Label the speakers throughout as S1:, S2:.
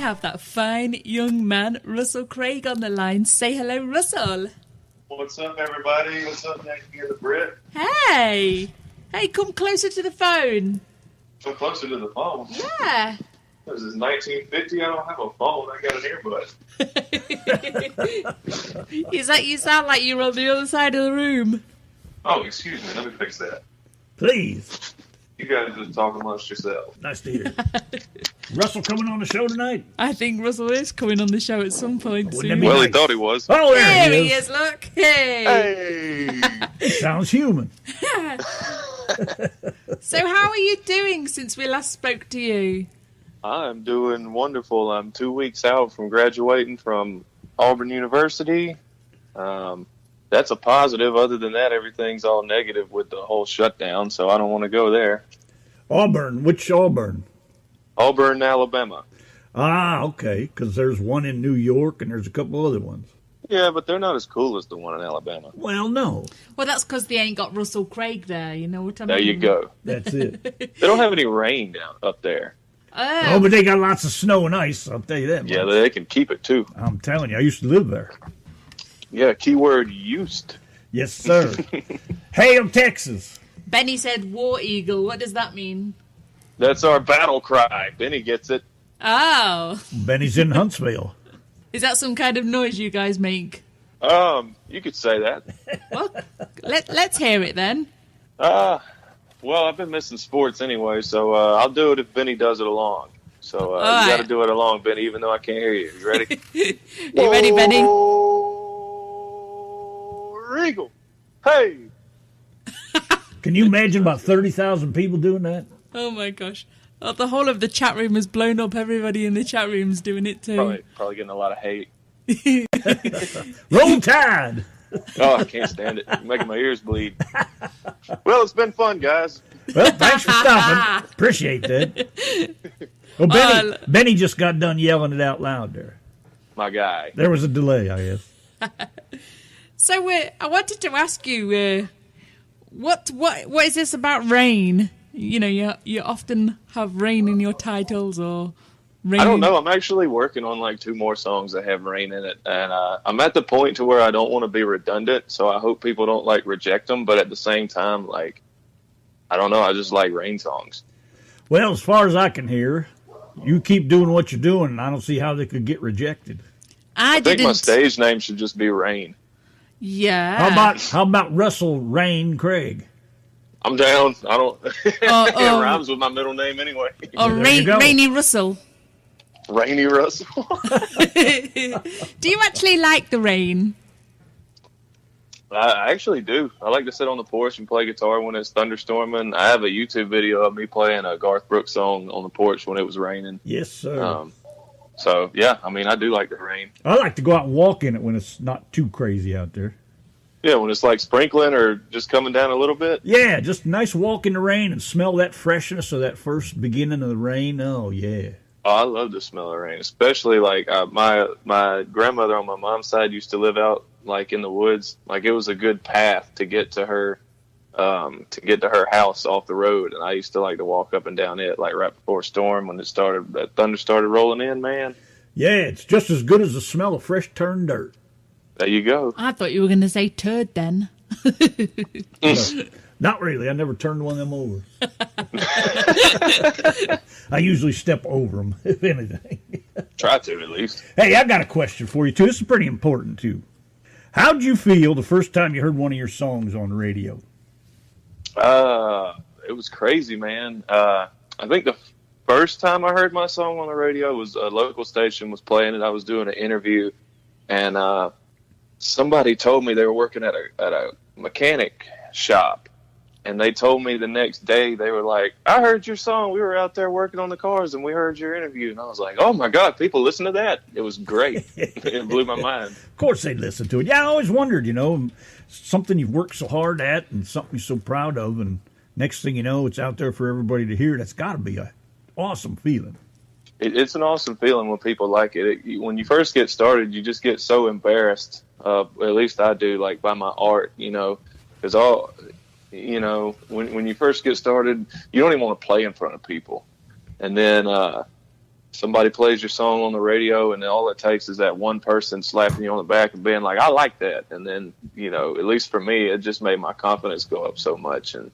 S1: have that fine young man, Russell Craig, on the line. Say hello, Russell.
S2: What's up, everybody? What's up, Yankee and the Britt?
S1: Hey! Hey, come closer to the phone.
S2: Come closer to the phone.
S1: Yeah.
S2: This is 1950. I don't have a phone. I got an earbud.
S1: You sound like you're on the other side of the room.
S2: Oh, excuse me. Let me fix that.
S3: Please.
S2: You guys just talk amongst yourselves.
S3: Nice to hear. Russell coming on the show tonight?
S1: I think Russell is coming on the show at some point soon.
S2: Well, nice. He thought he was.
S3: Oh,
S1: there he is. Look. Hey.
S3: Sounds human.
S1: So how are you doing since we last spoke to you?
S2: I'm doing wonderful. I'm 2 weeks out from graduating from Auburn University. That's a positive. Other than that, everything's all negative with the whole shutdown, so I don't want to go there.
S3: Auburn? Which Auburn?
S2: Auburn, Alabama.
S3: Ah, okay, because there's one in New York and there's a couple other ones.
S2: Yeah, but they're not as cool as the one in Alabama.
S3: Well, no.
S1: Well, that's because they ain't got Russell Craig there, you know what I mean?
S2: There you go.
S3: That's it.
S2: They don't have any rain down up there.
S3: Oh, but they got lots of snow and ice, I'll tell you that much.
S2: Yeah, they can keep it, too.
S3: I'm telling you, I used to live there.
S2: Yeah, keyword used.
S3: Yes, sir. Hail, Texas.
S1: Benny said War Eagle. What does that mean?
S2: That's our battle cry. Benny gets it.
S1: Oh.
S3: Benny's in Huntsville.
S1: Is that some kind of noise you guys make?
S2: You could say that.
S1: Well, let's hear it then.
S2: Well, I've been missing sports anyway, so I'll do it if Benny does it along. So you got to do it along, Benny, even though I can't hear you. You ready?
S1: Are you ready, Benny?
S2: Eagle. Hey.
S3: Can you imagine about 30,000 people doing that?
S1: Oh my gosh. Oh, the whole of the chat room has blown up. Everybody in the chat room's doing it too.
S2: Probably getting a lot of hate.
S3: Roll Tide.
S2: Oh, I can't stand it. You're making my ears bleed. Well, it's been fun, guys.
S3: Well, thanks for stopping. Appreciate that. Well, Benny just got done yelling it out loud there.
S2: My guy.
S3: There was a delay, I guess.
S1: So I wanted to ask you, what is this about rain? You know, you often have rain in your titles or rain.
S2: I don't know. I'm actually working on like 2 more songs that have rain in it, and I'm at the point to where I don't want to be redundant, so I hope people don't like reject them. But at the same time, like, I don't know. I just like rain songs.
S3: Well, as far as I can hear, you keep doing what you're doing, and I don't see how they could get rejected.
S2: I think my stage name should just be Rain.
S1: Yeah.
S3: How about Russell Rain Craig?
S2: I'm down. I don't. It rhymes with my middle name anyway.
S1: Oh, Rainy Russell.
S2: Rainy Russell.
S1: Do you actually like the rain?
S2: I actually do. I like to sit on the porch and play guitar when it's thunderstorming. I have a YouTube video of me playing a Garth Brooks song on the porch when it was raining.
S3: Yes, sir.
S2: So, yeah, I mean, I do like the rain.
S3: I like to go out and walk in it when it's not too crazy out there.
S2: Yeah, when it's like sprinkling or just coming down a little bit.
S3: Yeah, just a nice walk in the rain and smell that freshness of that first beginning of the rain. Oh, yeah.
S2: Oh, I love the smell of rain, especially like my grandmother on my mom's side used to live out like in the woods. Like it was a good path to get to her house off the road, and I used to like to walk up and down it like right before a storm when that thunder started rolling in, man.
S3: Yeah, it's just as good as the smell of fresh turned dirt.
S2: There you go.
S1: I thought you were going to say turd then.
S3: No, not really. I never turned one of them over. I usually step over them, if anything.
S2: Try to, at least.
S3: Hey, I got a question for you, too. This is pretty important, too. How'd you feel the first time you heard one of your songs on the radio?
S2: It was crazy, man. I think the first time I heard my song on the radio was a local station was playing it. I was doing an interview, and somebody told me they were working at a mechanic shop, and they told me the next day, they were like, I heard your song. We were out there working on the cars, and we heard your interview. And I was like, oh, my God, people listen to that. It was great. It blew my mind.
S3: Of course they'd listen to it. Yeah, I always wondered, something you've worked so hard at and something you're so proud of, and next thing you know, it's out there for everybody to hear. That's got to be an awesome feeling.
S2: It's an awesome feeling when people like it. When you first get started, you just get so embarrassed, at least I do, like by my art, because when you first get started, you don't even want to play in front of people. And then somebody plays your song on the radio, and all it takes is that one person slapping you on the back and being like, I like that. And then, at least for me, it just made my confidence go up so much. And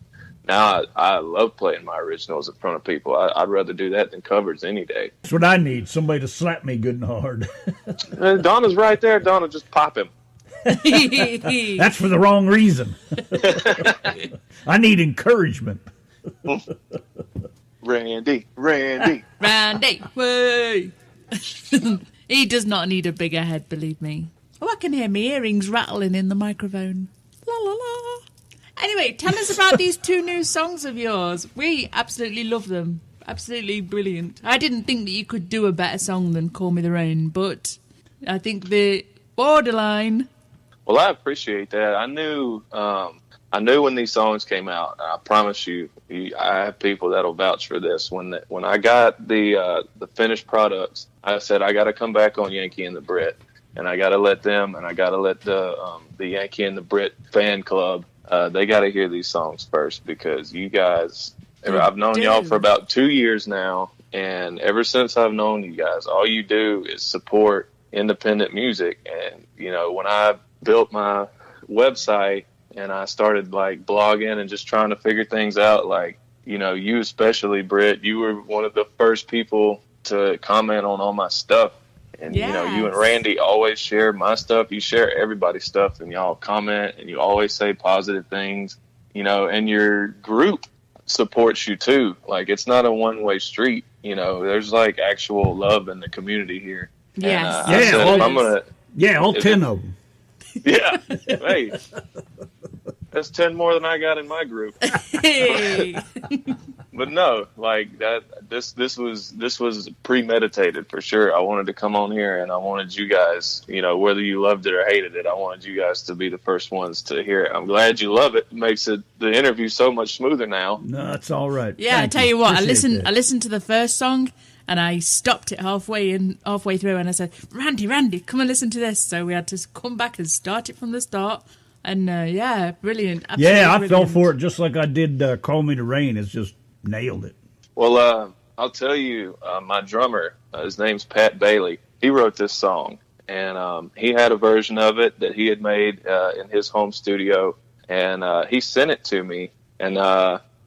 S2: now I love playing my originals in front of people. I'd rather do that than covers any day.
S3: That's what I need, somebody to slap me good and hard.
S2: And Donna's right there. Donna, just pop him.
S3: That's for the wrong reason. I need encouragement.
S2: Randy.
S1: Way. He does not need a bigger head, believe me. Oh, I can hear my earrings rattling in the microphone. La la la. Anyway, tell us about these 2 new songs of yours. We absolutely love them. Absolutely brilliant. I didn't think that you could do a better song than Call Me the Rain, but I think the borderline.
S2: Well, I appreciate that. I knew when these songs came out. I promise you, I have people that'll vouch for this. When I got the finished products, I said I got to come back on Yankee and the Britt, and I got to let them, and I got to let the Yankee and the Britt fan club. They got to hear these songs first, because you guys. I've known y'all for about 2 years now, and ever since I've known you guys, all you do is support independent music. And when I built my website and I started like blogging and just trying to figure things out, like you especially, Britt, you were one of the first people to comment on all my stuff. And you and Randy always share my stuff. You share everybody's stuff, and y'all comment, and you always say positive things. And your group supports you too. Like, it's not a one-way street. There's like actual love in the community here.
S1: Yes.
S3: All 10 of them.
S2: Yeah. Hey, that's 10 more than I got in my group.
S1: Hey.
S2: But no, like that. This was premeditated for sure. I wanted to come on here, and I wanted you guys, whether you loved it or hated it, I wanted you guys to be the first ones to hear it. I'm glad you love it. It makes the interview so much smoother now.
S3: No, it's all right.
S1: Yeah, I tell you what, I listened to the first song, and I stopped it halfway through, and I said, Randy, come and listen to this. So we had to come back and start it from the start. And brilliant. Absolutely
S3: I
S1: brilliant.
S3: fell for it just like I did Call Me the Rain. It's just nailed it.
S2: Well, I'll tell you, my drummer, his name's Pat Bailey. He wrote this song, and he had a version of it that he had made in his home studio, and he sent it to me. And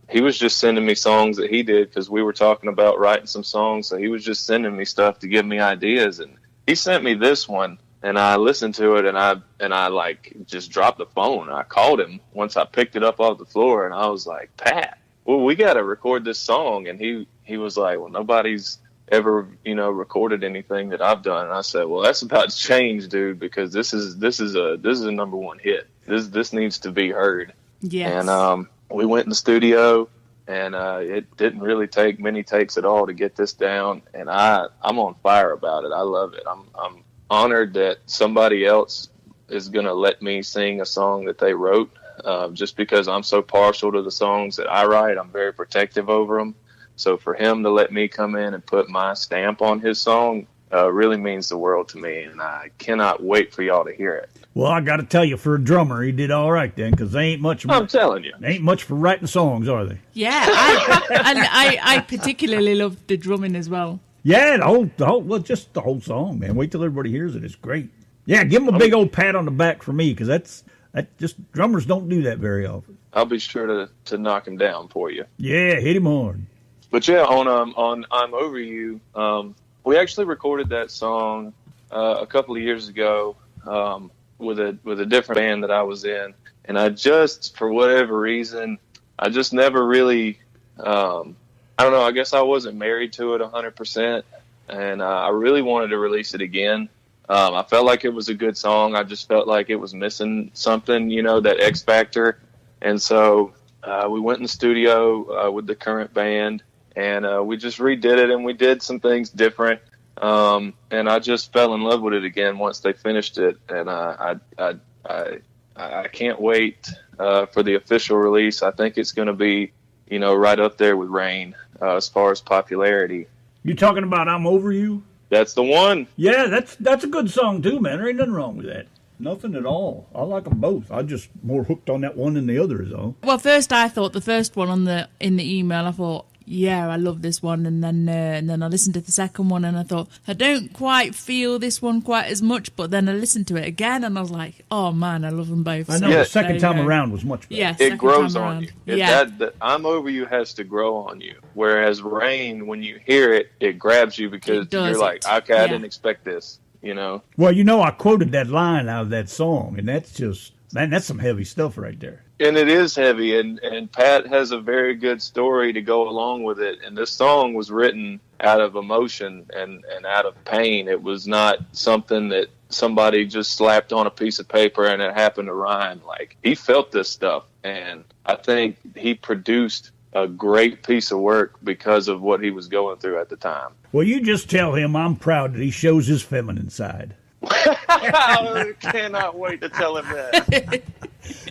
S2: he was just sending me songs that he did, because we were talking about writing some songs. So he was just sending me stuff to give me ideas, and he sent me this one. And I listened to it, and I like just dropped the phone. I called him once I picked it up off the floor, and I was like, Pat, well, we got to record this song. And he was like, well, nobody's ever, recorded anything that I've done. And I said, well, that's about to change, dude, because this is a number one hit. This needs to be heard.
S1: Yes.
S2: And we went in the studio, and it didn't really take many takes at all to get this down. And I'm on fire about it. I love it. I'm honored that somebody else is going to let me sing a song that they wrote, just because I'm so partial to the songs that I write. I'm very protective over them. So for him to let me come in and put my stamp on his song really means the world to me, and I cannot wait for y'all to hear it.
S3: Well, I got to tell you, for a drummer, he did all right then, because they ain't much.
S2: I'm telling you,
S3: they ain't much for writing songs, are they?
S1: Yeah, I particularly love the drumming as well.
S3: Yeah, just the whole song, man. Wait till everybody hears it. It's great. Yeah, give him a big old pat on the back for me, because that just drummers don't do that very often.
S2: I'll be sure to knock him down for you.
S3: Yeah, hit him hard.
S2: But yeah, on I'm Over You, we actually recorded that song a couple of years ago with a different band that I was in, and I just, for whatever reason, I just never really. I don't know, I guess I wasn't married to it 100%, and I really wanted to release it again. I felt like it was a good song. I just felt like it was missing something, that X factor. And so we went in the studio with the current band, and we just redid it, and we did some things different. And I just fell in love with it again once they finished it. And I can't wait for the official release. I think it's going to be, right up there with Rain as far as popularity.
S3: You talking about I'm Over You?
S2: That's the one.
S3: Yeah, that's a good song too, man. There ain't nothing wrong with that. Nothing at all. I like them both. I'm just more hooked on that one than the other is all.
S1: Well, first I thought the first one in the email, I thought, yeah, I love this one. And then I listened to the second one and I thought, I don't quite feel this one quite as much. But then I listened to it again and I was like, oh man, I love them both.
S3: I know the second time around was much better.
S1: Yeah,
S2: it grows on you. That I'm Over You has to grow on you. Whereas Rain, when you hear it, it grabs you because you're like, okay, I didn't expect this, you know?
S3: Well, you know, I quoted that line out of that song, and that's just, man, that's some heavy stuff right there.
S2: And it is heavy, and Pat has a very good story to go along with it. And this song was written out of emotion and out of pain. It was not something that somebody just slapped on a piece of paper and it happened to rhyme. Like, he felt this stuff, and I think he produced a great piece of work because of what he was going through at the time.
S3: Well, you just tell him I'm proud that he shows his feminine side.
S2: I cannot wait to tell him that.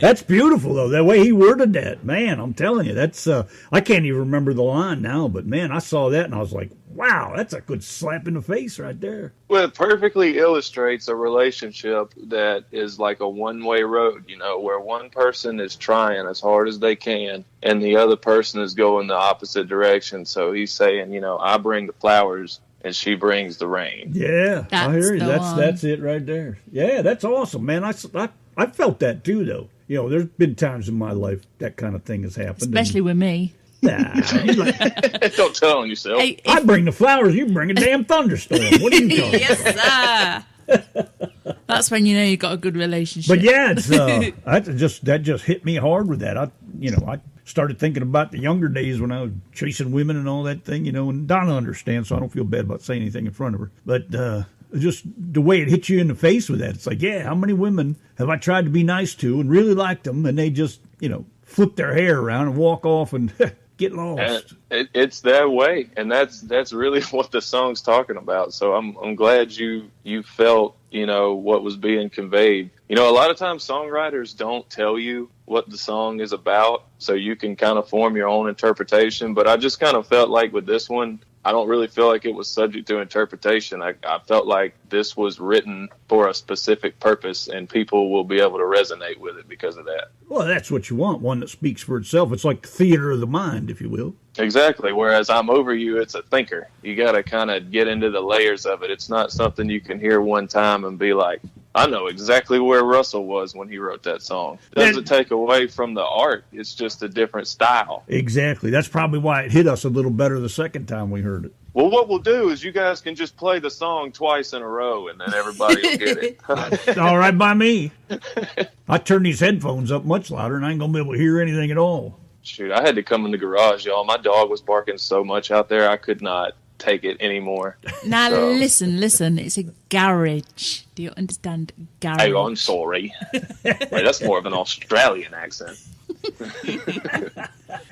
S3: That's beautiful, though, the way he worded that. Man, I'm telling you, that's I can't even remember the line now, but man, I saw that and I was like, wow, that's a good slap in the face right there.
S2: Well, it perfectly illustrates a relationship that is like a one-way road, you know, where one person is trying as hard as they can and the other person is going the opposite direction. So he's saying, you know, I bring the flowers and she brings the rain.
S3: Yeah, I hear you. That's it right there. Yeah, that's awesome, man. I felt that too, though. You know, there's been times in my life that kind of thing has happened.
S1: Especially with me.
S3: Nah,
S2: don't tell on yourself.
S1: Hey,
S3: I bring the flowers, you bring a damn thunderstorm. What are you talking
S1: yes, sir. That's when you know you've got a good relationship.
S3: But yeah, it's that just hit me hard with that. I started thinking about the younger days when I was chasing women and all that thing, you know, and Donna understands, so I don't feel bad about saying anything in front of her. But just the way it hits you in the face with that, it's like, yeah, how many women have I tried to be nice to and really liked them, and they just, you know, flip their hair around and walk off and get lost.
S2: It's that way, and that's really what the song's talking about. So I'm glad you felt, you know, what was being conveyed. You know, a lot of times songwriters don't tell you what the song is about, so you can kind of form your own interpretation. But I just kind of felt like with this one, I don't really feel like it was subject to interpretation. I felt like this was written for a specific purpose, and people will be able to resonate with it because of that.
S3: Well, that's what you want, one that speaks for itself. It's like theater of the mind, if you will.
S2: Exactly. Whereas I'm Over You, it's a thinker. You got to kind of get into the layers of it. It's not something you can hear one time and be like, I know exactly where Russell was when he wrote that song. It doesn't take away from the art. It's just a different style.
S3: Exactly. That's probably why it hit us a little better the second time we heard it.
S2: Well, what we'll do is you guys can just play the song twice in a row, and then everybody will get it.
S3: All right by me. I turn these headphones up much louder, and I ain't going to be able to hear anything at all.
S2: Shoot, I had to come in the garage, y'all. My dog was barking so much out there, I could not take it anymore.
S1: Now, listen. It's a garage. Do you understand? Garage.
S2: Hey, I'm sorry. Wait, that's more of an Australian accent.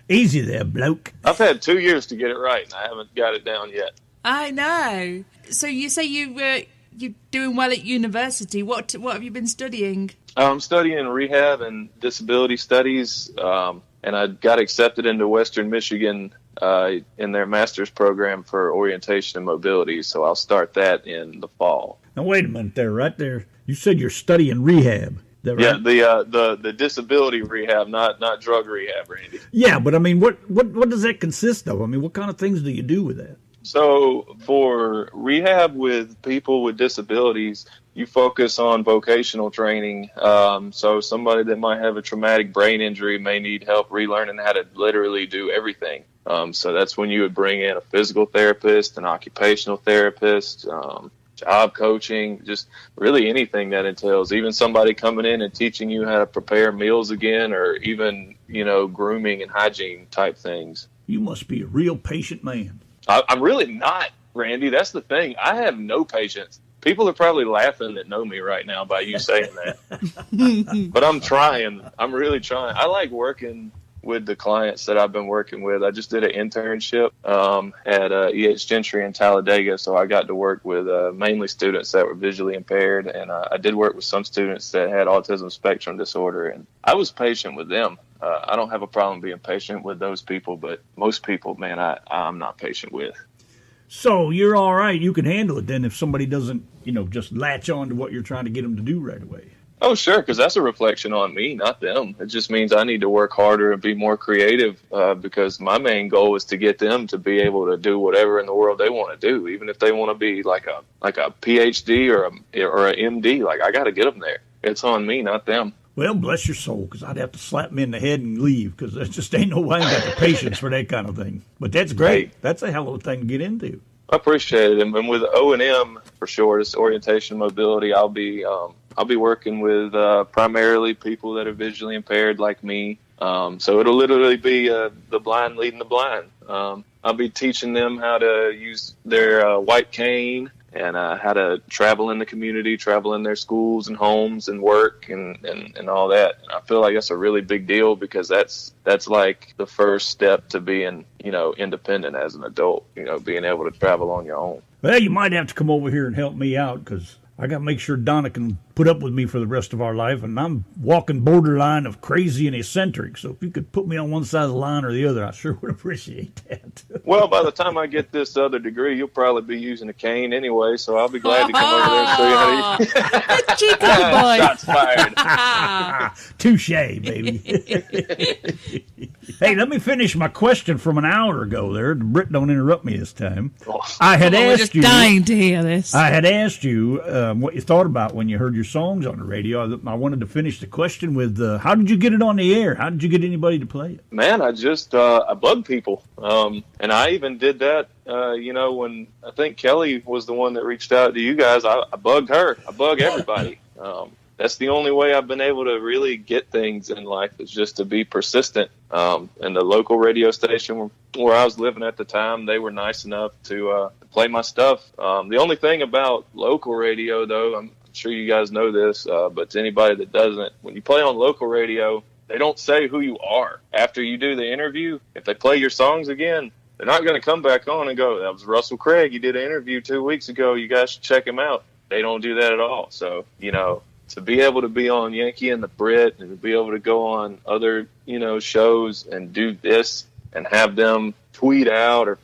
S3: Easy there, bloke.
S2: I've had 2 years to get it right, and I haven't got it down yet.
S1: I know. So you say you're doing well at university. What have you been studying?
S2: I'm studying rehab and disability studies, and I got accepted into Western Michigan in their master's program for orientation and mobility, so I'll start that in the fall.
S3: Now, wait a minute there, right there. You said you're studying rehab. Right?
S2: Yeah, the disability rehab, not drug rehab, Randy.
S3: Yeah, but I mean, what does that consist of? I mean, what kind of things do you do with that?
S2: So for rehab with people with disabilities, you focus on vocational training. So somebody that might have a traumatic brain injury may need help relearning how to literally do everything. So that's when you would bring in a physical therapist, an occupational therapist, job coaching, just really anything that entails, even somebody coming in and teaching you how to prepare meals again, or even, you know, grooming and hygiene type things.
S3: You must be a real patient man.
S2: I'm really not, Randy. That's the thing. I have no patience. People are probably laughing that know me right now by you saying that. But I'm trying. I'm really trying. I like working with the clients that I've been working with. I just did an internship at E.H. Gentry in Talladega, so I got to work with mainly students that were visually impaired, and I did work with some students that had autism spectrum disorder, and I was patient with them. I don't have a problem being patient with those people, but most people, man, I'm not patient with.
S3: So you're all right. You can handle it then if somebody doesn't, you know, just latch on to what you're trying to get them to do right away.
S2: Oh, sure, because that's a reflection on me, not them. It just means I need to work harder and be more creative because my main goal is to get them to be able to do whatever in the world they want to do, even if they want to be like a PhD or a MD. Like, I got to get them there. It's on me, not them.
S3: Well, bless your soul, because I'd have to slap them in the head and leave, because there just ain't no way I got the patience for that kind of thing. But that's great. Hey, that's a hell of a thing to get into.
S2: I appreciate it, and with O&M for sure, this orientation mobility, I'll be working with primarily people that are visually impaired like me. So it'll literally be the blind leading the blind. I'll be teaching them how to use their white cane and how to travel in the community, travel in their schools and homes and work and all that. And I feel like that's a really big deal because that's like the first step to being, independent as an adult, being able to travel on your own.
S3: Well, you might have to come over here and help me out because I got to make sure Donna can put up with me for the rest of our life, and I'm walking borderline of crazy and eccentric. So if you could put me on one side of the line or the other, I sure would appreciate that.
S2: Well, by the time I get this other degree, you'll probably be using a cane anyway, so I'll be glad to come over there and show you how to use
S1: Chico boy.
S2: Shots fired.
S3: Touche, baby. Hey, let me finish my question from an hour ago there. Britt, don't interrupt me this time. I had asked you.
S1: We're just dying to hear this.
S3: I had asked you what you thought about when you heard your songs on the radio. I wanted to finish the question with how did you get it on the air? How did you get anybody to play it?
S2: Man, I just I bug people, and I even did that. When I think Kelly was the one that reached out to you guys, I bugged her. I bug everybody. That's the only way I've been able to really get things in life is just to be persistent. And the local radio station where I was living at the time, they were nice enough to play my stuff. The only thing about local radio, though, I'm sure you guys know this, but to anybody that doesn't, when you play on local radio, they don't say who you are. After you do the interview, if they play your songs again, they're not going to come back on and go, that was Russell Craig. He did an interview 2 weeks ago. You guys should check him out. They don't do that at all. So, to be able to be on Yankee and the Britt and to be able to go on other, shows and do this and have them tweet out or,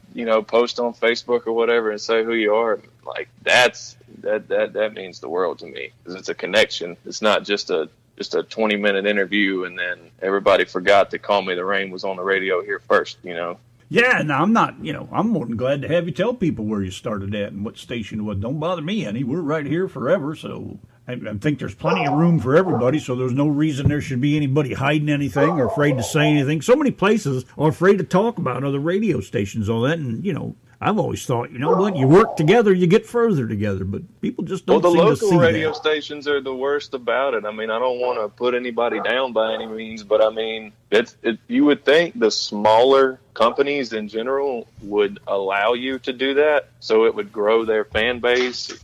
S2: post on Facebook or whatever and say who you are, like that means the world to me because it's a connection. It's not just a 20-minute interview and then everybody forgot that Call Me the Rain was on the radio here first,
S3: Yeah, and I'm not, I'm more than glad to have you tell people where you started at and what station it was. Don't bother me any. We're right here forever, so I think there's plenty of room for everybody, so there's no reason there should be anybody hiding anything or afraid to say anything. So many places are afraid to talk about other radio stations, all that, and, I've always thought, what, you work together, you get further together, but people just don't seem to see that.
S2: Well, the local radio stations are the worst about it. I mean, I don't want to put anybody down by any means, but I mean, you would think the smaller companies in general would allow you to do that, so it would grow their fan base,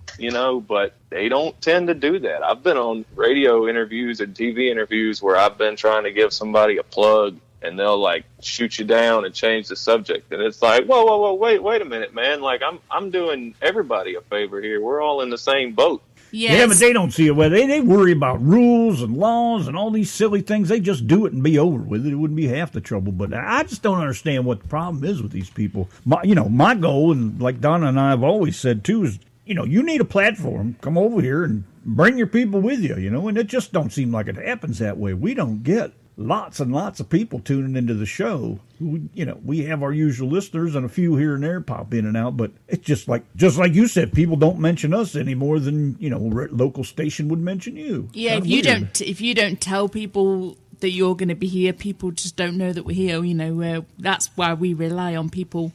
S2: but they don't tend to do that. I've been on radio interviews and TV interviews where I've been trying to give somebody a plug, and they'll like shoot you down and change the subject. And it's like, whoa, wait a minute, man. Like I'm doing everybody a favor here. We're all in the same boat.
S1: Yes.
S3: Yeah, but they don't see it. Well, they worry about rules and laws and all these silly things. They just do it and be over with it. It wouldn't be half the trouble. But I just don't understand what the problem is with these people. My goal, and like Donna and I have always said too, is you need a platform. Come over here and bring your people with you. And it just don't seem like it happens that way. We don't get lots and lots of people tuning into the show. We have our usual listeners and a few here and there pop in and out, but it's just like you said, people don't mention us any more than, local station would mention you.
S1: Yeah, if you don't tell people that you're going to be here, people just don't know that we're here. That's why we rely on people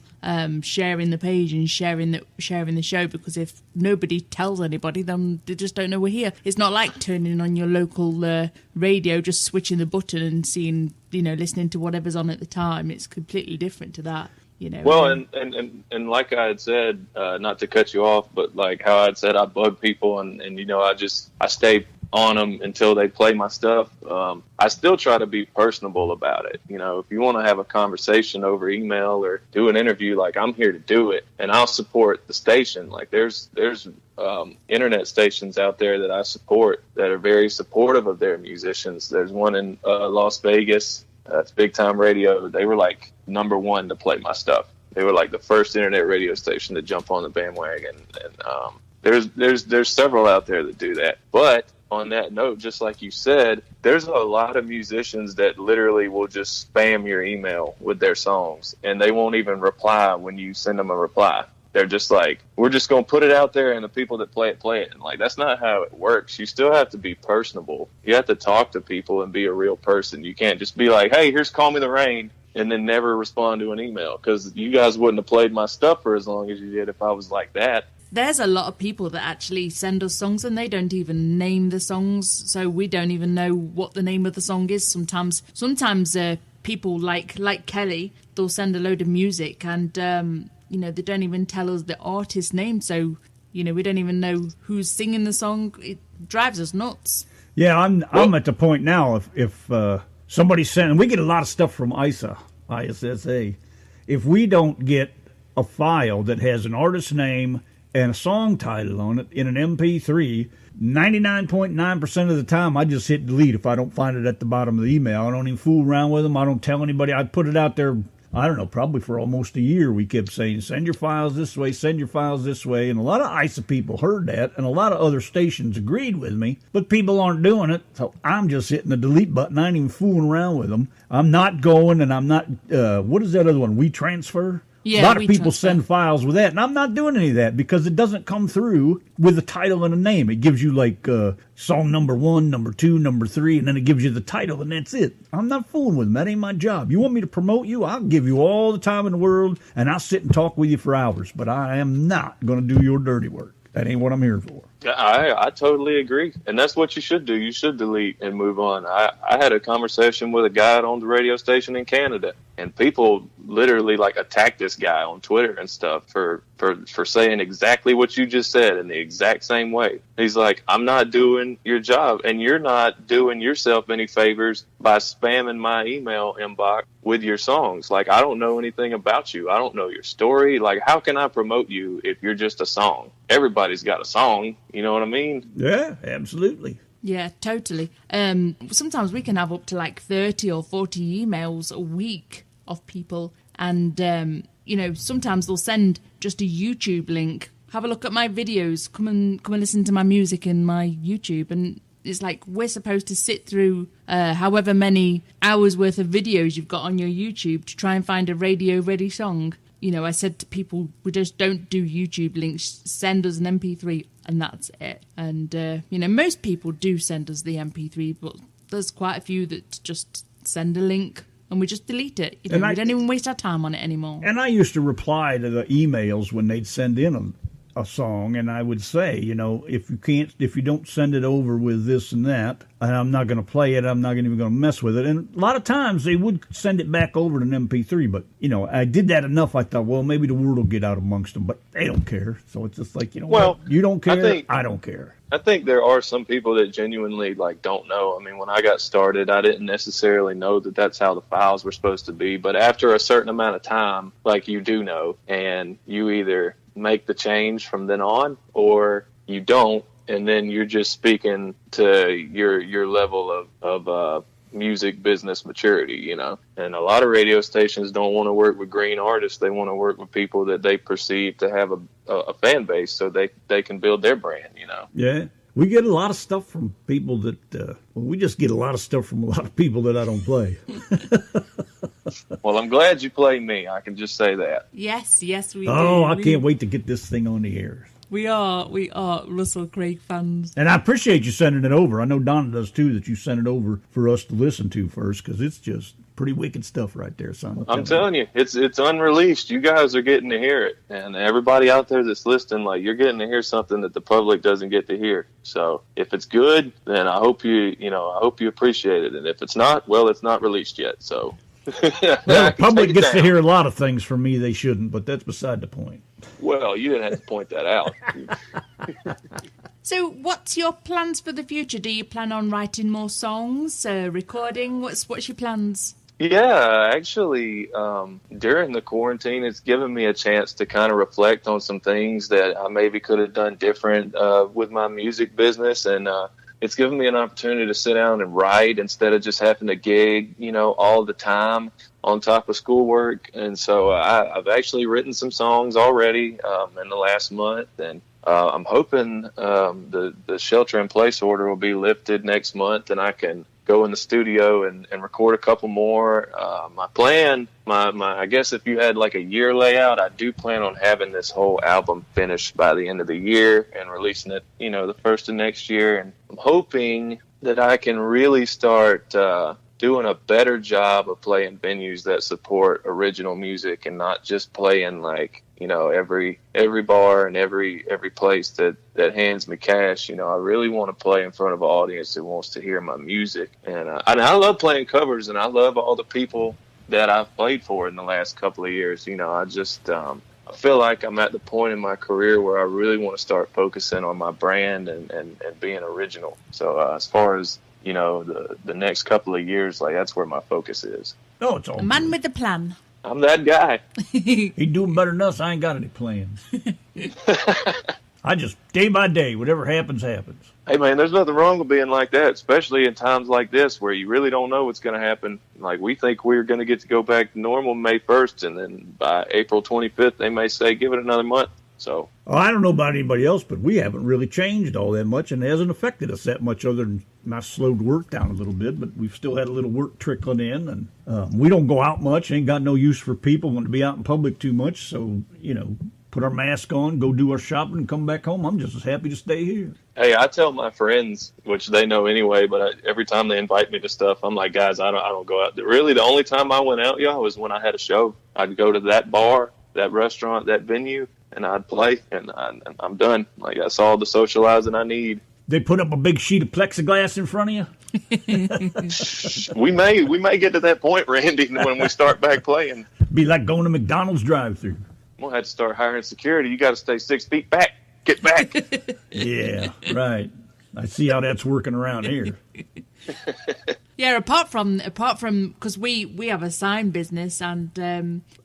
S1: sharing the page and sharing the show, because if nobody tells anybody, then they just don't know we're here. It's not like turning on your local radio, just switching the button and seeing, listening to whatever's on at the time. It's completely different to that.
S2: Well, and like I had said, not to cut you off, but like how I had said, I bug people and I stay on them until they play my stuff. I still try to be personable about it. If you want to have a conversation over email or do an interview, like I'm here to do it, and I'll support the station. Like there's internet stations out there that I support that are very supportive of their musicians. There's one in Las Vegas. It's Big Time Radio. They were like number one to play my stuff. They were like the first internet radio station to jump on the bandwagon. And there's several out there that do that. But on on that note, just like you said, there's a lot of musicians that literally will just spam your email with their songs, and they won't even reply when you send them a reply. They're just like, we're just going to put it out there, and the people that play it. And like, that's not how it works. You still have to be personable. You have to talk to people and be a real person. You can't just be like, hey, here's Call Me the Rain, and then never respond to an email, because you guys wouldn't have played my stuff for as long as you did if I was like that.
S1: There's a lot of people that actually send us songs and they don't even name the songs, so we don't even know what the name of the song is. Sometimes people like Kelly, they'll send a load of music and they don't even tell us the artist's name, so we don't even know who's singing the song. It drives us nuts.
S3: Yeah, I'm at the point now. If somebody and we get a lot of stuff from ISSA. If we don't get a file that has an artist's name and a song title on it in an MP3, 99.9% of the time I just hit delete if I don't find it at the bottom of the email. I don't even fool around with them. I don't tell anybody. I put it out there, I don't know, probably for almost a year. We kept saying, send your files this way, send your files this way. And a lot of ISA people heard that, and a lot of other stations agreed with me, but people aren't doing it. So I'm just hitting the delete button. I ain't even fooling around with them. I'm not going, and I'm not, what is that other one? WeTransfer?
S1: Yeah,
S3: a lot of people send files with that, and I'm not doing any of that because it doesn't come through with a title and a name. It gives you like song number 1, number 2, number 3, and then it gives you the title, and that's it. I'm not fooling with them. That ain't my job. You want me to promote you? I'll give you all the time in the world, and I'll sit and talk with you for hours, but I am not going to do your dirty work. That ain't what I'm here for.
S2: I totally agree. And that's what you should do. You should delete and move on. I had a conversation with a guy on the radio station in Canada, and people literally like attacked this guy on Twitter and stuff for saying exactly what you just said in the exact same way. He's like, I'm not doing your job, and you're not doing yourself any favors by spamming my email inbox with your songs. Like, I don't know anything about you. I don't know your story. Like, how can I promote you if you're just a song? Everybody's got a song. You know what I mean?
S3: Yeah, absolutely.
S1: Yeah, totally. Sometimes we can have up to like 30 or 40 emails a week of people, and sometimes they'll send just a YouTube link. Have a look at my videos. Come and listen to my music in my YouTube. And it's like we're supposed to sit through however many hours worth of videos you've got on your YouTube to try and find a radio ready song. I said to people, we just don't do YouTube links. Send us an MP3, and that's it. And, most people do send us the MP3, but there's quite a few that just send a link and we just delete it. We don't even waste our time on it anymore. And
S3: I used to reply to the emails when they'd send in a song, and I would say, if you don't send it over with this and that, I'm not going to play it, I'm not even going to mess with it. And a lot of times they would send it back over to an MP3, but, I did that enough, I thought, well, maybe the word will get out amongst them, but they don't care. So it's just like, well, you don't care, I don't care.
S2: I think there are some people that genuinely don't know. I mean, when I got started, I didn't necessarily know that that's how the files were supposed to be. But after a certain amount of time, you do know, and you either make the change from then on or you don't, and then you're just speaking to your level of music business maturity, And a lot of radio stations don't want to work with green artists. They want to work with people that they perceive to have a fan base, so they can build their brand,
S3: Yeah. We get a lot of stuff from people that, we just get a lot of stuff from a lot of people that I don't play.
S2: Well, I'm glad you play me. I can just say that.
S1: Yes, we do.
S3: Oh, I can't wait to get this thing on the air.
S1: We are Russell Craig fans.
S3: And I appreciate you sending it over. I know Donna does too, that you sent it over for us to listen to first, because it's just pretty wicked stuff right there, son.
S2: I'm telling you, it's unreleased. You guys are getting to hear it. And everybody out there that's listening, you're getting to hear something that the public doesn't get to hear. So if it's good, then I hope you appreciate it. And if it's not, well, it's not released yet. So
S3: well, the public gets to hear a lot of things from me they shouldn't, but that's beside the point.
S2: Well, you didn't have to point that out.
S1: So what's your plans for the future? Do you plan on writing more songs, recording? What's your plans?
S2: Yeah, actually, during the quarantine, it's given me a chance to kind of reflect on some things that I maybe could have done different with my music business, and it's given me an opportunity to sit down and write instead of just having to gig, all the time on top of schoolwork. And so I've actually written some songs already in the last month, and I'm hoping the shelter-in-place order will be lifted next month, and I can go in the studio and record a couple more. My plan, I guess if you had like a year layout, I do plan on having this whole album finished by the end of the year and releasing it, the first of next year. And I'm hoping that I can really start doing a better job of playing venues that support original music and not just playing like, every bar and every place that hands me cash. I really want to play in front of an audience that wants to hear my music. And I love playing covers, and I love all the people that I've played for in the last couple of years. I just, I feel like I'm at the point in my career where I really want to start focusing on my brand and being original. So as far as, the next couple of years, like that's where my focus is.
S3: Oh, it's all
S1: a man with a plan.
S2: I'm that guy.
S3: He doing better than us. I ain't got any plans. I just, day by day, whatever happens, happens.
S2: Hey, man, there's nothing wrong with being like that, especially in times like this where you really don't know what's going to happen. Like, we think we're going to get to go back to normal May 1st, and then by April 25th, they may say, give it another month. So,
S3: I don't know about anybody else, but we haven't really changed all that much, and it hasn't affected us that much other than I slowed work down a little bit, but we've still had a little work trickling in, and we don't go out much, ain't got no use for people wanting to be out in public too much, so, put our mask on, go do our shopping, and come back home. I'm just as happy to stay here.
S2: Hey, I tell my friends, which they know anyway, but every time they invite me to stuff, I'm like, guys, I don't go out. Really, the only time I went out, y'all, was when I had a show. I'd go to that bar, that restaurant, that venue, and I'd play, and I'm done. Like, that's all the socializing I need.
S3: They put up a big sheet of plexiglass in front of you?
S2: We may get to that point, Randy, when we start back playing.
S3: Be like going to McDonald's drive-thru.
S2: We'll have to start hiring security. You got to stay 6 feet back. Get back.
S3: Yeah, right. I see how that's working around here.
S1: Yeah, apart from because we have a sign business, and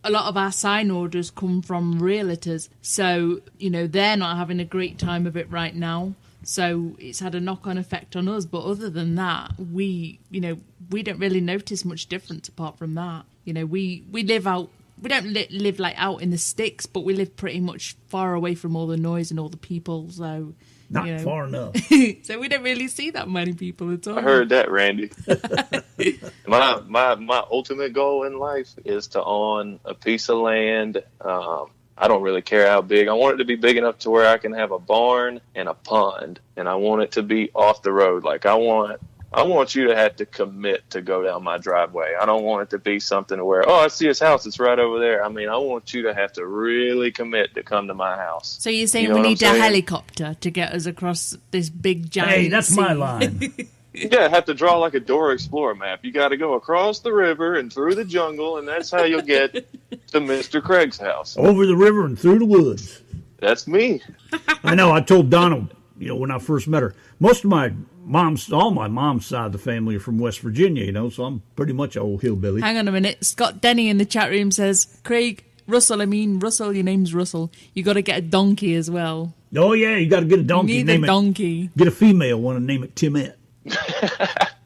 S1: a lot of our sign orders come from realtors, so they're not having a great time of it right now. So it's had a knock-on effect on us. But other than that, we don't really notice much difference apart from that. We live out. We don't live like out in the sticks, but we live pretty much far away from all the noise and all the people. So
S3: not far enough.
S1: So we don't really see that many people at all.
S2: I heard that, Randy. my ultimate goal in life is to own a piece of land. I don't really care how big. I want it to be big enough to where I can have a barn and a pond, and I want it to be off the road. Like I want you to have to commit to go down my driveway. I don't want it to be something where, I see his house, it's right over there. I mean, I want you to have to really commit to come to my house.
S1: So you're saying we need a helicopter to get us across this big giant
S3: Hey, that's
S1: sea.
S3: my line.
S2: Yeah, have to draw like a Dora Explorer map. You got to go across the river and through the jungle, and that's how you'll get to Mr. Craig's house.
S3: Over the river and through the woods.
S2: That's me.
S3: I know. I told Donna, when I first met her, all my mom's side of the family are from West Virginia, so I'm pretty much an old hillbilly.
S1: Hang on a minute. Scott Denny in the chat room says, Russell, your name's Russell. You got to get a donkey as well.
S3: Oh, yeah, you got to get a donkey.
S1: You need a donkey.
S3: Get a female one and name it Timette.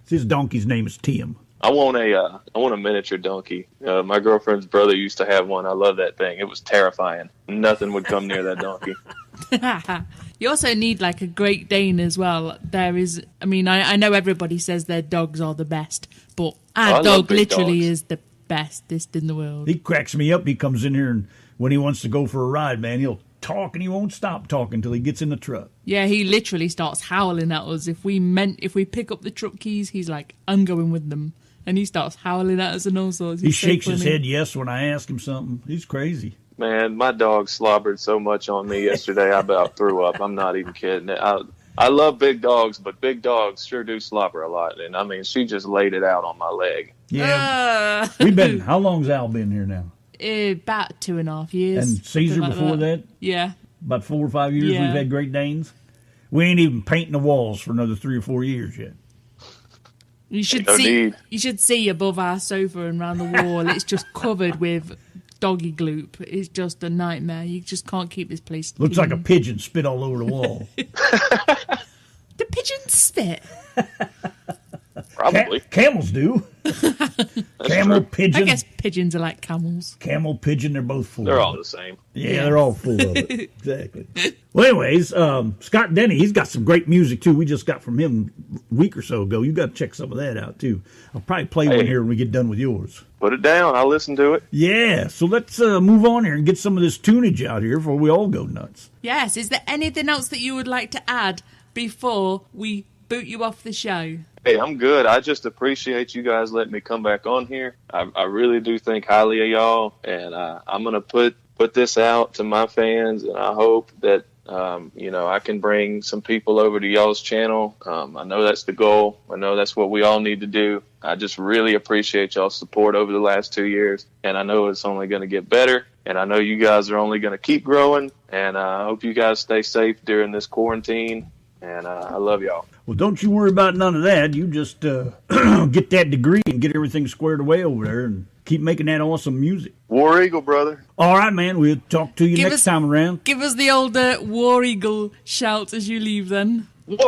S3: His donkey's name is Tim.
S2: I want a miniature donkey. My girlfriend's brother used to have one. I love that thing. It was terrifying. Nothing would come near that donkey.
S1: You also need like a Great Dane as well. I know everybody says their dogs are the best, but our dog literally is the bestest in the world.
S3: He cracks me up. He comes in here, and when he wants to go for a ride, man, he'll talk and he won't stop talking until he gets in the truck.
S1: Yeah, he literally starts howling at us. If we pick up the truck keys, he's like, I'm going with them. And he starts howling at us and all sorts.
S3: He shakes his head yes when I ask him something. He's crazy.
S2: Man, my dog slobbered so much on me yesterday, I about threw up. I'm not even kidding. I love big dogs, but big dogs sure do slobber a lot. And, I mean, she just laid it out on my leg.
S3: Yeah. How long's Al been here now?
S1: About 2.5 years.
S3: And Caesar before that?
S1: Yeah.
S3: About 4 or 5 years we've had Great Danes? We ain't even painting the walls for another 3 or 4 years yet.
S1: You should see above our sofa and around the wall. It's just covered with doggy gloop. It's just a nightmare. You just can't keep this place
S3: Looks like a pigeon spit all over the wall.
S1: The pigeons spit?
S2: Probably.
S3: Camels do. Camel, pigeon.
S1: I guess pigeons are like camels.
S3: Camel, pigeon, they're both full.
S2: They're all the same.
S3: Yeah, they're all full of it. Exactly. Well, anyways, Scott Denny, he's got some great music, too. We just got from him a week or so ago. You got to check some of that out, too. I'll probably play one here when we get done with yours.
S2: Put it down. I'll listen to it.
S3: Yeah, so let's move on here and get some of this tunage out here before we all go nuts.
S1: Yes, is there anything else that you would like to add before we boot you off the show?
S2: Hey, I'm good. I just appreciate you guys letting me come back on here. I really do think highly of y'all, and I'm going to put this out to my fans, and I hope that I can bring some people over to y'all's channel. I know that's the goal. I know that's what we all need to do. I just really appreciate y'all's support over the last 2 years, and I know it's only going to get better, and I know you guys are only going to keep growing, and I hope you guys stay safe during this quarantine, and I love y'all.
S3: Well, don't you worry about none of that. You just get that degree and get everything squared away over there and keep making that awesome music.
S2: War Eagle, brother.
S3: All right, man. We'll talk to you next time around.
S1: Give us the old War Eagle shout as you leave, then.
S2: War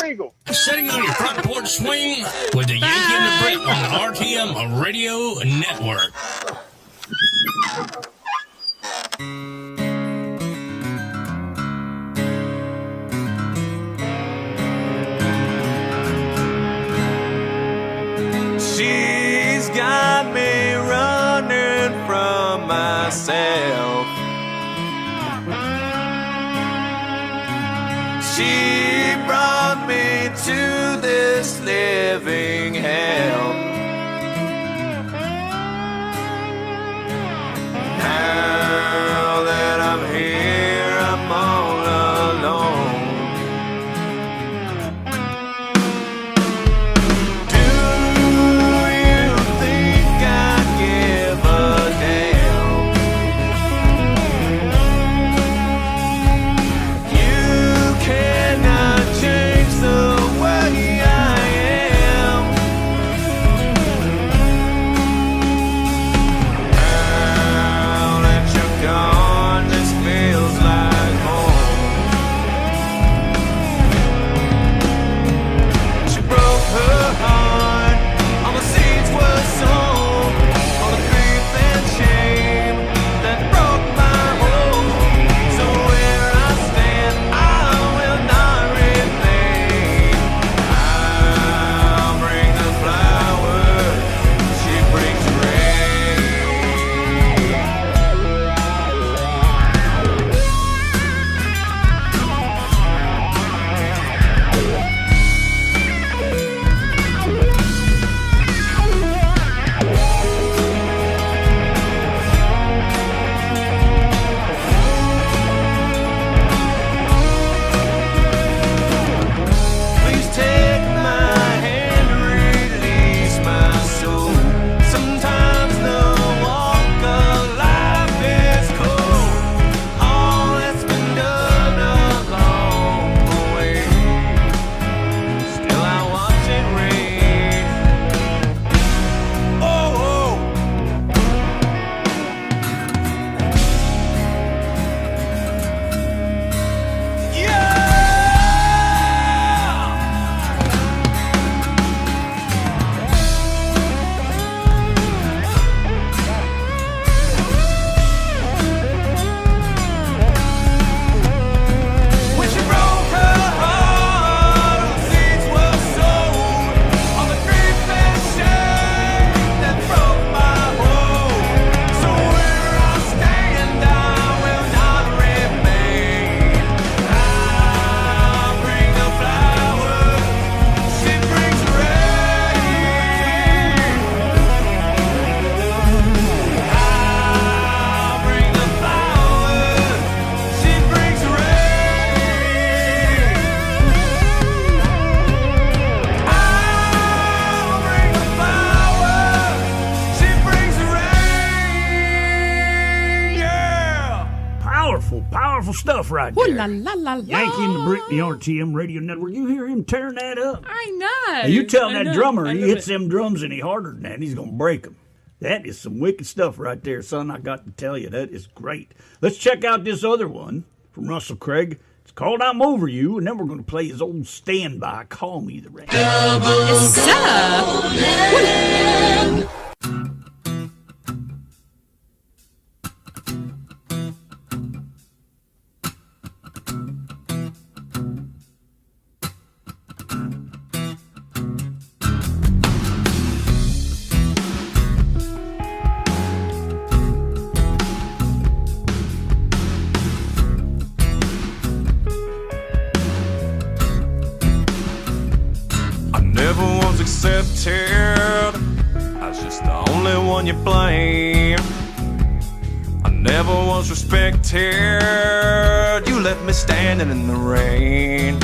S2: Eagle.
S4: Sitting on your front porch swing with the Yankee and the Britt on the RTM Radio Network.
S5: She's got me running from myself. She brought me to this living hell. Now that I'm here, I'm all alone.
S3: Powerful stuff right
S1: Ooh,
S3: there.
S1: la, la, la, la.
S3: Yankee and the Britt, the RTM Radio Network. You hear him tearing that up?
S1: I know.
S3: Now, you tell
S1: I
S3: that
S1: know.
S3: drummer
S1: I
S3: he
S1: love
S3: hits
S1: it.
S3: them drums any harder than that, he's going to break them. That is some wicked stuff right there, son. I got to tell you, that is great. Let's check out this other one from Russell Craig. It's called I'm Over You, and then we're going to play his old standby, Call Me the Rain.
S1: Yes, sir.
S5: respected. I was just the only one you blame. I never was respected. You left me standing in the rain.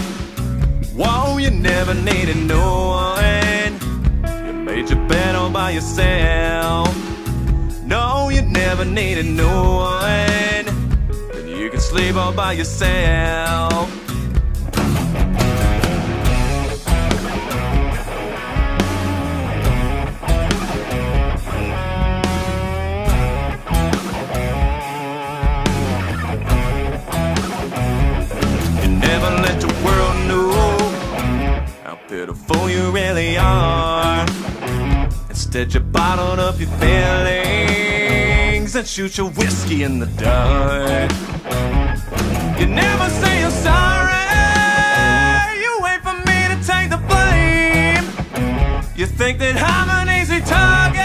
S5: Whoa, you never needed no one. You made your bed all by yourself. No, you never needed no one. Then you can sleep all by yourself. Pitiful you really are. Instead you bottled up your feelings and shoot your whiskey in the dark. You never say you're sorry. You wait for me to take the blame. You think that I'm an easy target.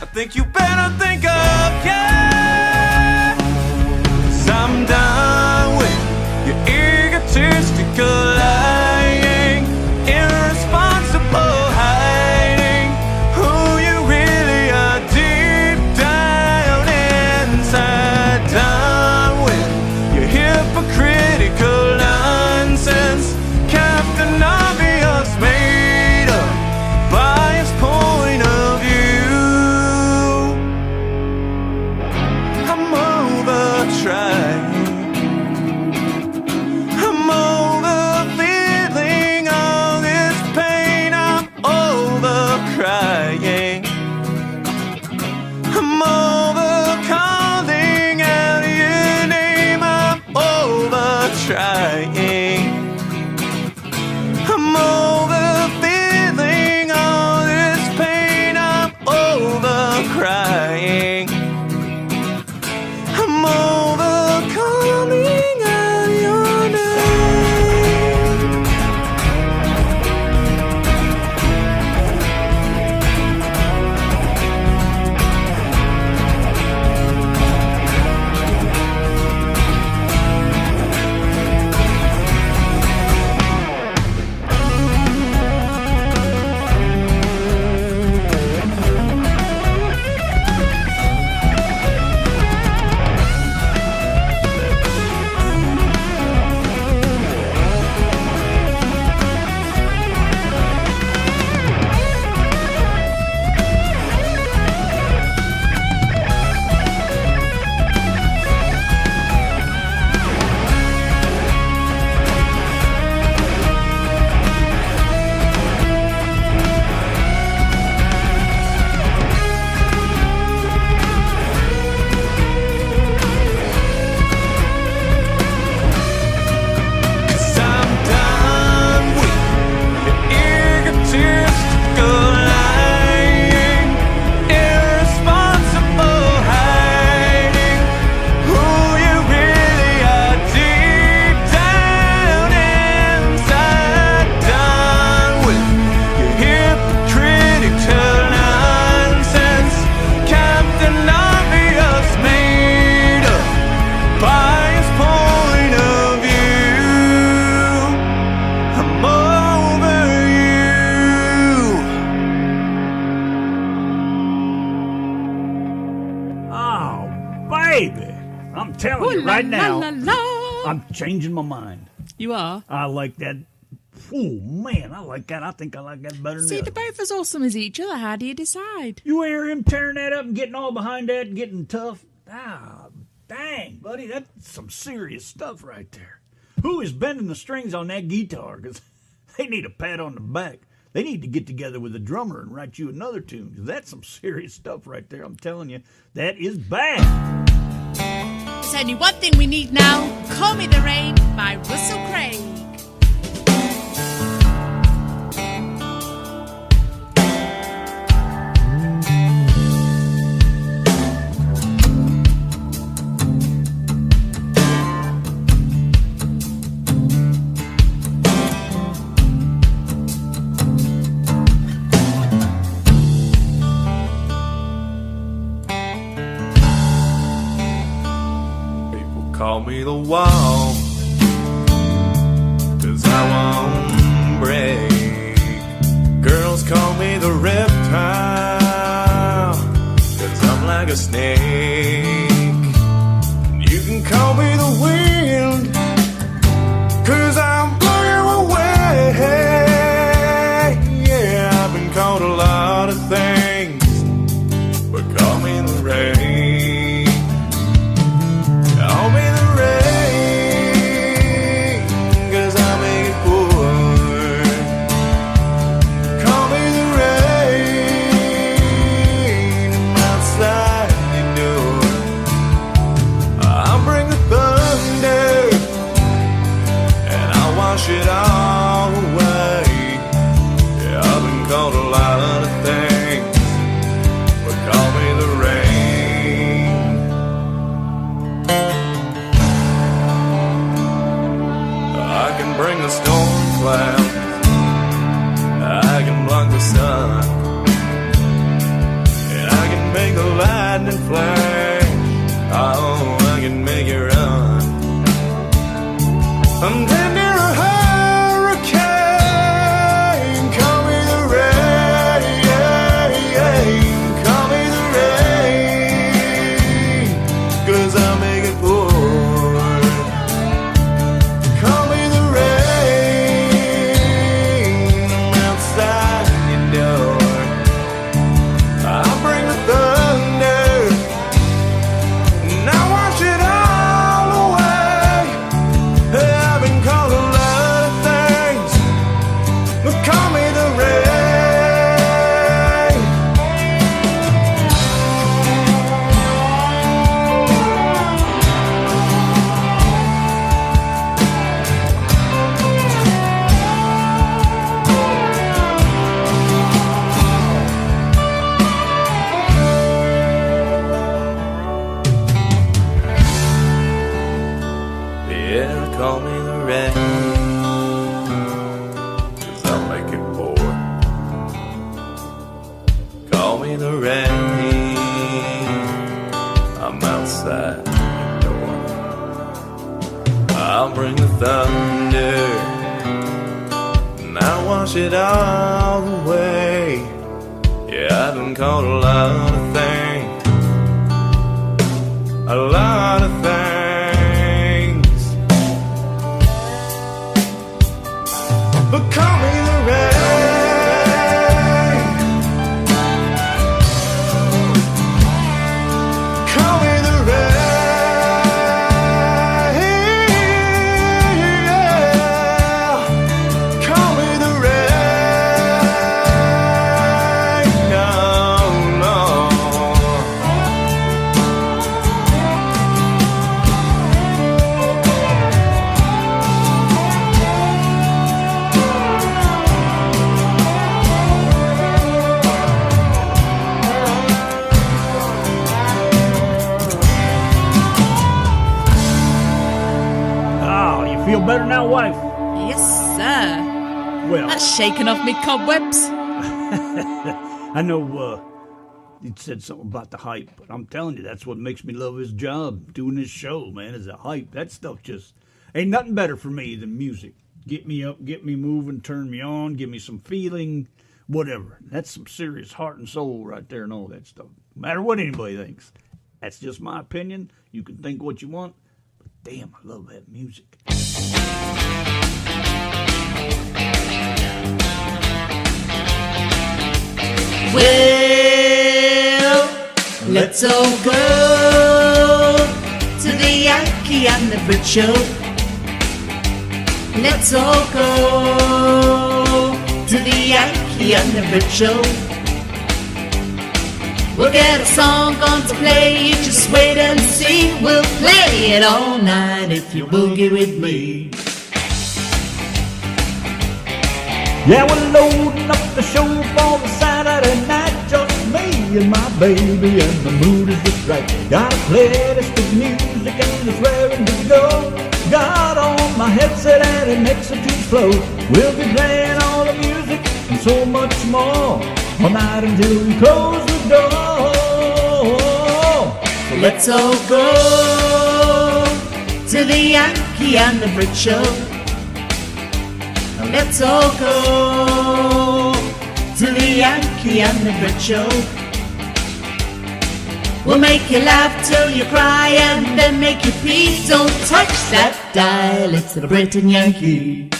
S5: I think you better think of yeah. 'Cause I'm done with your egotistical lying, irresponsible hiding who you really are deep down inside. Done with your hypocritical nonsense, Captain Obvious made up by his point of view. I'm over trying. I'm over feeling all this pain. I'm over crying. I'm over calling out your name. I'm over trying. I'm over feeling all this pain. I'm over crying. I'm over calling out your name.
S3: I'm telling you right now, I'm changing my mind.
S1: You are?
S3: I like that. Oh, man, I like that. I think I like that better than
S1: See,
S3: the
S1: they're both as awesome as each other. How do you decide?
S3: You hear him tearing that up and getting all behind that and getting tough? Ah, dang, buddy, that's some serious stuff right there. Who is bending the strings on that guitar? Because they need a pat on the back. They need to get together with the drummer and write you another tune. Because that's some serious stuff right there. I'm telling you, that is bad.
S1: There's only one thing we need now. Call Me the Rain by Russell Craig.
S5: Call me the wall, 'cause I won't break. Girl, girls call me the reptile, 'cause I'm like a snake. You can call me the wind, 'cause I'm blowing away. Yeah, I've been called a lot of things, but call me the rain. Call me the rain, 'cause I make it pour. Call me the rain, I'm outside your door. I'll bring the thunder, and I'll wash it all away. Yeah, I've been called a lot of things, but call me the rain. I can bring the storm clouds, I can block the sun, and I can make the lightning flash. Oh, I can make it run. I'm damn near a hurricane. Call me the rain. Call me the rain, 'cause I make it pour. Call me the rain, I'm outside your door. I'll bring the thunder, and I wash it all away. I've been called a lot of things, but call me the rain. Yeah, call me the rain, 'cause I'll make it pour. Call me the rain, I'm outside your door. I'll bring the thunder, and I'll wash it all away. Yeah, I've been called a lot of things, a lot of things, but call me the rain. Call me the rain. Call me the rain. No, no.
S3: Oh, you feel better now, wife?
S1: Yes, sir.
S3: Well,
S1: That's shaking off me cobwebs.
S3: I know you said something about the hype, but I'm telling you, that's what makes me love his job. Doing this show, man, is a hype. That stuff just ain't nothing better for me than music. Get me up, get me moving, turn me on, give me some feeling, whatever. That's some serious heart and soul right there and all that stuff. No matter what anybody thinks. That's just my opinion. You can think what you want, but damn, I love that music.
S1: Well, let's all go to the Yankee and the Britt show. Let's all go to the Yankee and the Britt show. We'll get a song on to play, you just wait and see. We'll play it all night if you boogie with me.
S3: Yeah, we're loading up the show for the Saturday night. Just me and my baby, and the mood is just right. Got a playlist of music and it's raring to go. Got on my headset and it makes it too slow. We'll be playing all the music and so much more all night until we close the door. So
S1: Let's all go to the Yankee and the Britt show. Let's all go to Yankee and the Britt Show. We'll make you laugh till you cry and then make you pee. Don't touch that dial, it's the Britt and Yankee.